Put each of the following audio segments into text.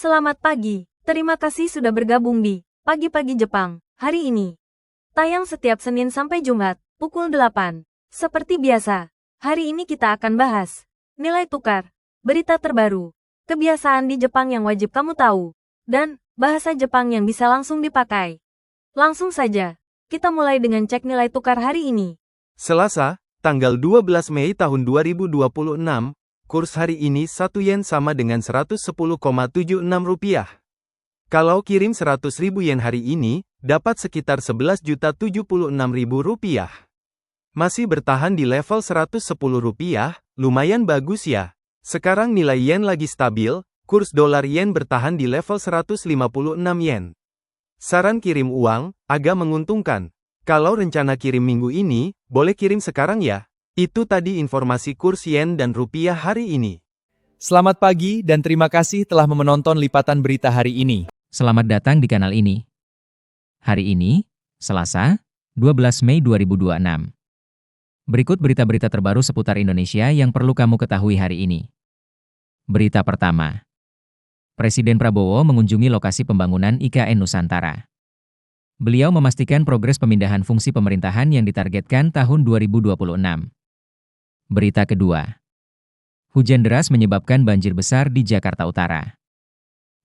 Selamat pagi, terima kasih sudah bergabung di Pagi-Pagi Jepang, hari ini. Tayang setiap Senin sampai Jumat, pukul 8. Seperti biasa, hari ini kita akan bahas nilai tukar, berita terbaru, kebiasaan di Jepang yang wajib kamu tahu, dan bahasa Jepang yang bisa langsung dipakai. Langsung saja, kita mulai dengan cek nilai tukar hari ini. Selasa, tanggal 12 Mei tahun 2026, kurs hari ini 1 yen sama dengan 110,76 rupiah. Kalau kirim 100.000 yen hari ini, dapat sekitar 11.076.000 rupiah. Masih bertahan di level 110 rupiah, lumayan bagus ya. Sekarang nilai yen lagi stabil, kurs dolar yen bertahan di level 156 yen. Saran kirim uang, agak menguntungkan. Kalau rencana kirim minggu ini, boleh kirim sekarang ya. Itu tadi informasi kurs yen dan rupiah hari ini. Selamat pagi dan terima kasih telah menonton lipatan berita hari ini. Selamat datang di kanal ini. Hari ini, Selasa, 12 Mei 2026. Berikut berita-berita terbaru seputar Indonesia yang perlu kamu ketahui hari ini. Berita pertama. Presiden Prabowo mengunjungi lokasi pembangunan IKN Nusantara. Beliau memastikan progres pemindahan fungsi pemerintahan yang ditargetkan tahun 2026. Berita kedua. Hujan deras menyebabkan banjir besar di Jakarta Utara.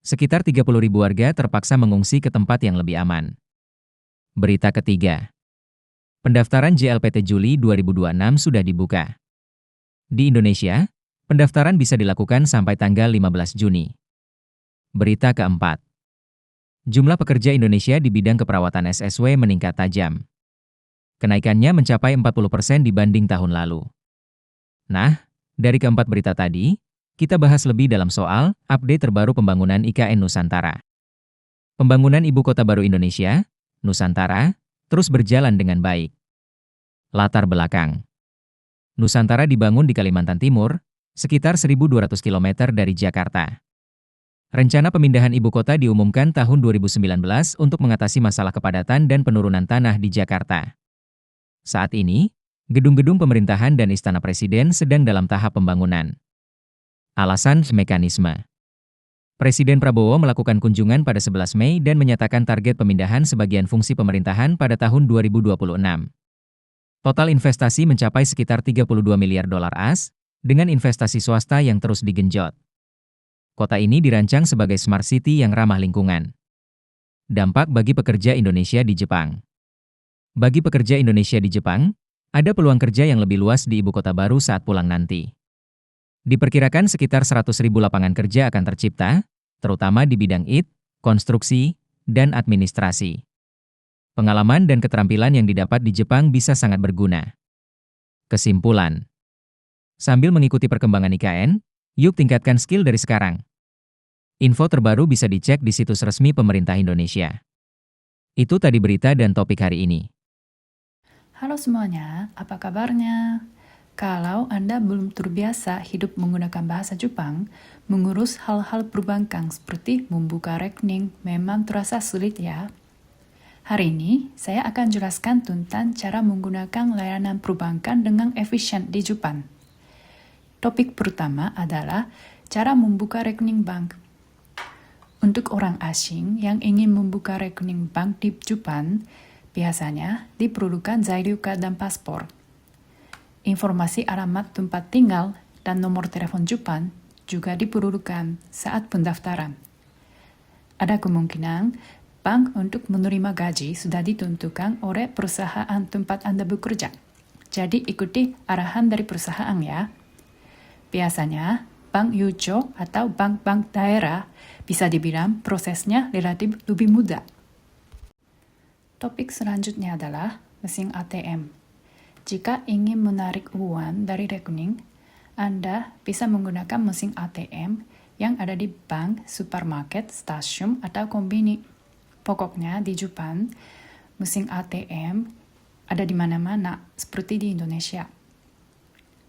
Sekitar 30.000 warga terpaksa mengungsi ke tempat yang lebih aman. Berita ketiga. Pendaftaran JLPT Juli 2026 sudah dibuka. Di Indonesia, pendaftaran bisa dilakukan sampai tanggal 15 Juni. Berita keempat. Jumlah pekerja Indonesia di bidang keperawatan SSW meningkat tajam. Kenaikannya mencapai 40% dibanding tahun lalu. Nah, dari keempat berita tadi, kita bahas lebih dalam soal update terbaru pembangunan IKN Nusantara. Pembangunan Ibu Kota Baru Indonesia, Nusantara, terus berjalan dengan baik. Latar belakang. Nusantara dibangun di Kalimantan Timur, sekitar 1.200 km dari Jakarta. Rencana pemindahan ibu kota diumumkan tahun 2019 untuk mengatasi masalah kepadatan dan penurunan tanah di Jakarta. Saat ini, gedung-gedung pemerintahan dan istana presiden sedang dalam tahap pembangunan. Alasan mekanisme. Presiden Prabowo melakukan kunjungan pada 11 Mei dan menyatakan target pemindahan sebagian fungsi pemerintahan pada tahun 2026. Total investasi mencapai sekitar 32 miliar dolar AS, dengan investasi swasta yang terus digenjot. Kota ini dirancang sebagai smart city yang ramah lingkungan. Dampak bagi pekerja Indonesia di Jepang. Bagi pekerja Indonesia di Jepang, ada peluang kerja yang lebih luas di ibu kota baru saat pulang nanti. Diperkirakan sekitar 100.000 lapangan kerja akan tercipta, terutama di bidang IT, konstruksi, dan administrasi. Pengalaman dan keterampilan yang didapat di Jepang bisa sangat berguna. Kesimpulan. Sambil mengikuti perkembangan IKN, yuk tingkatkan skill dari sekarang. Info terbaru bisa dicek di situs resmi pemerintah Indonesia. Itu tadi berita dan topik hari ini. Halo semuanya, apa kabarnya? Kalau Anda belum terbiasa hidup menggunakan bahasa Jepang, mengurus hal-hal perbankan seperti membuka rekening memang terasa sulit ya. Hari ini, saya akan jelaskan tentang cara menggunakan layanan perbankan dengan efisien di Jepang. Topik pertama adalah cara membuka rekening bank. Untuk orang asing yang ingin membuka rekening bank di Jepang, biasanya diperlukan zairyu-ka dan paspor. Informasi alamat tempat tinggal dan nomor telepon Jepang juga diperlukan saat pendaftaran. Ada kemungkinan bank untuk menerima gaji sudah ditentukan oleh perusahaan tempat Anda bekerja. Jadi ikuti arahan dari perusahaan ya. Biasanya, bank yujo atau bank-bank daerah bisa dibilang prosesnya relatif lebih mudah. Topik selanjutnya adalah mesin ATM. Jika ingin menarik uang dari rekening, Anda bisa menggunakan mesin ATM yang ada di bank, supermarket, stasiun, atau kombini. Pokoknya di Jepang, mesin ATM ada di mana-mana seperti di Indonesia.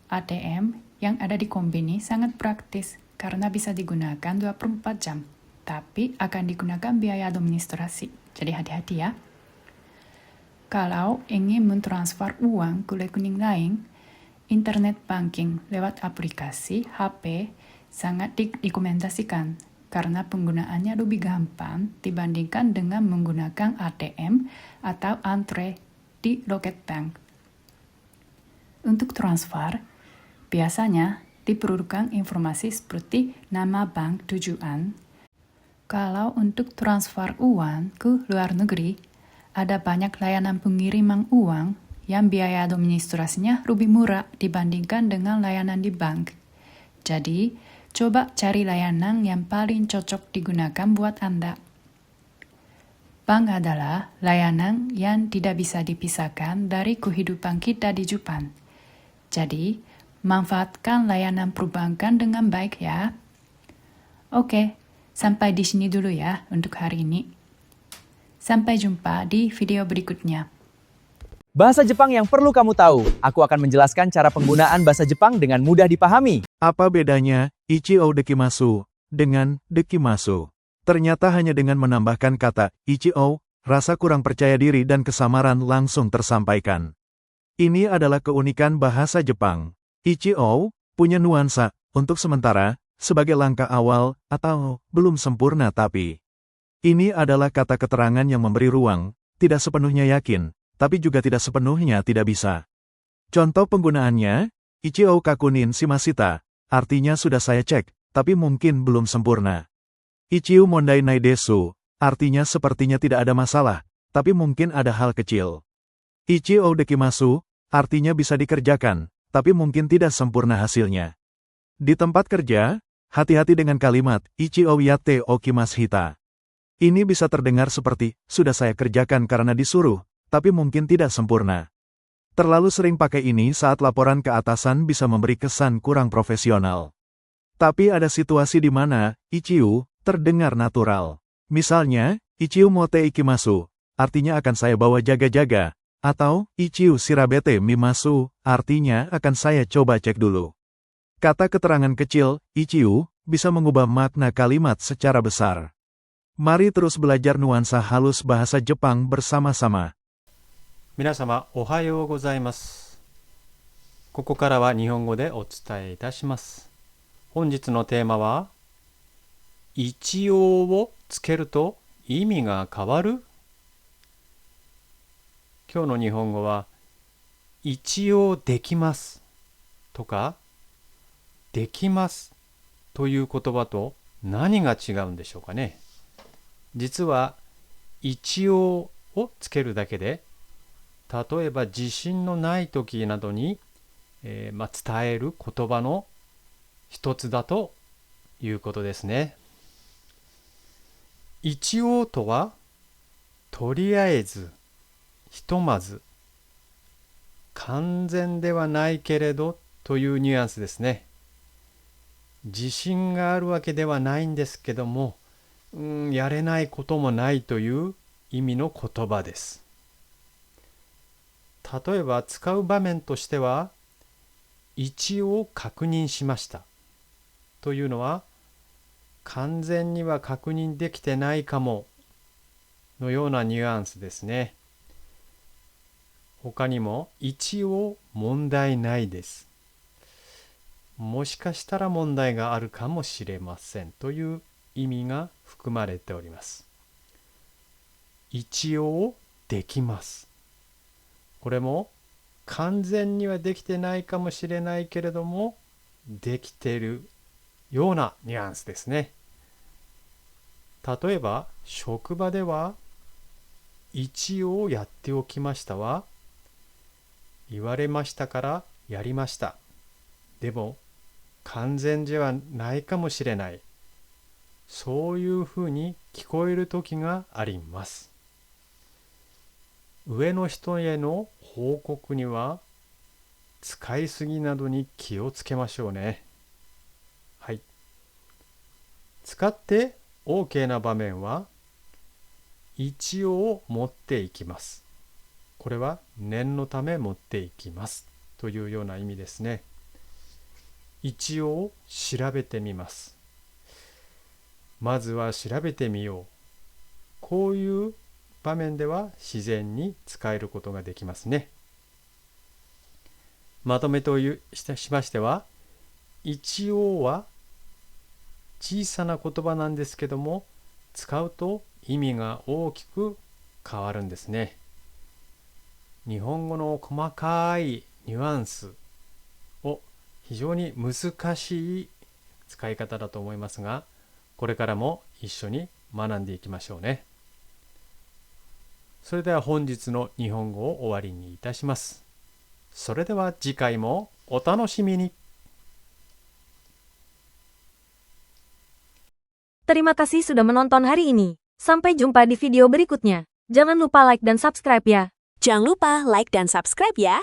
ATM yang ada di kombini sangat praktis karena bisa digunakan 24 jam, tapi akan digunakan biaya administrasi, jadi hati-hati ya. Kalau ingin mentransfer uang ke rekening lain, internet banking lewat aplikasi HP sangat direkomendasikan karena penggunaannya lebih gampang dibandingkan dengan menggunakan ATM atau antre di loket bank. Untuk transfer, biasanya diperlukan informasi seperti nama bank tujuan. Kalau untuk transfer uang ke luar negeri, ada banyak layanan pengiriman uang yang biaya administrasinya lebih murah dibandingkan dengan layanan di bank. Jadi, coba cari layanan yang paling cocok digunakan buat Anda. Bank adalah layanan yang tidak bisa dipisahkan dari kehidupan kita di Jepang. Jadi, manfaatkan layanan perbankan dengan baik ya. Oke, sampai di sini dulu ya untuk hari ini. Sampai jumpa di video berikutnya. Bahasa Jepang yang perlu kamu tahu. Aku akan menjelaskan cara penggunaan bahasa Jepang dengan mudah dipahami. Apa bedanya ichio dekimasu dengan dekimasu? Ternyata hanya dengan menambahkan kata ichio, rasa kurang percaya diri dan kesamaran langsung tersampaikan. Ini adalah keunikan bahasa Jepang. Ichio punya nuansa untuk sementara sebagai langkah awal atau belum sempurna tapi. Ini adalah kata keterangan yang memberi ruang, tidak sepenuhnya yakin, tapi juga tidak sepenuhnya tidak bisa. Contoh penggunaannya, ichio kakunin shimashita, artinya sudah saya cek, tapi mungkin belum sempurna. Ichiu mondai nai desu, artinya sepertinya tidak ada masalah, tapi mungkin ada hal kecil. Ichio dekimasu, artinya bisa dikerjakan, tapi mungkin tidak sempurna hasilnya. Di tempat kerja, hati-hati dengan kalimat, ichio yatte okimashita. Ini bisa terdengar seperti, sudah saya kerjakan karena disuruh, tapi mungkin tidak sempurna. Terlalu sering pakai ini saat laporan ke atasan bisa memberi kesan kurang profesional. Tapi ada situasi di mana, ichiu, terdengar natural. Misalnya, ichiu mote ikimasu, artinya akan saya bawa jaga-jaga. Atau, ichiu shirabete mimasu, artinya akan saya coba cek dulu. Kata keterangan kecil, ichiu, bisa mengubah makna kalimat secara besar. Mari terus belajar nuansa halus bahasa Jepang bersama-sama. 皆様おはようございます。ここからは日本語でお伝えいたします。本日のテーマは、一応をつけると意味が変わる？今日の日本語は、一応できますとか、できますという言葉と何が違うんでしょうかね。実は、一応をつけるだけで、例えば自信のない時などに、伝える言葉の一つだということですね。一応とは、とりあえず、ひとまず、完全ではないけれどというニュアンスですね。自信があるわけではないんですけども、やれないこともないという意味の言葉です。例えば使う場面としては、一応確認しましたというのは、完全には確認できてないかものようなニュアンスですね。他にも、一応問題ないです。もしかしたら問題があるかもしれませんという意味が含まれております。一応できます。これも完全にはできてないかもしれないけれども、できているようなニュアンスですね。例えば、職場では、一応やっておきましたは、言われましたからやりました。でも、完全ではないかもしれない。そういうふうに聞こえるときがあります。上の人への報告には、使いすぎなどに気をつけましょうね。はい。使って OK な場面は、一応持っていきます。これは念のため持っていきますというような意味ですね。一応調べてみます。まずは調べてみよう。こういう場面では自然に使えることができますね。まとめとしましては、一応は小さな言葉なんですけども、使うと意味が大きく変わるんですね。日本語の細かいニュアンスを非常に難しい使い方だと思いますが、これからも一緒に学んでいきましょうね。それでは本日の日本語を終わりにいたします。それでは次回もお楽しみに。Terima kasih sudah menonton hari ini. Sampai jumpa di video berikutnya. Jangan lupa like dan subscribe ya. Jangan lupa like dan subscribe ya.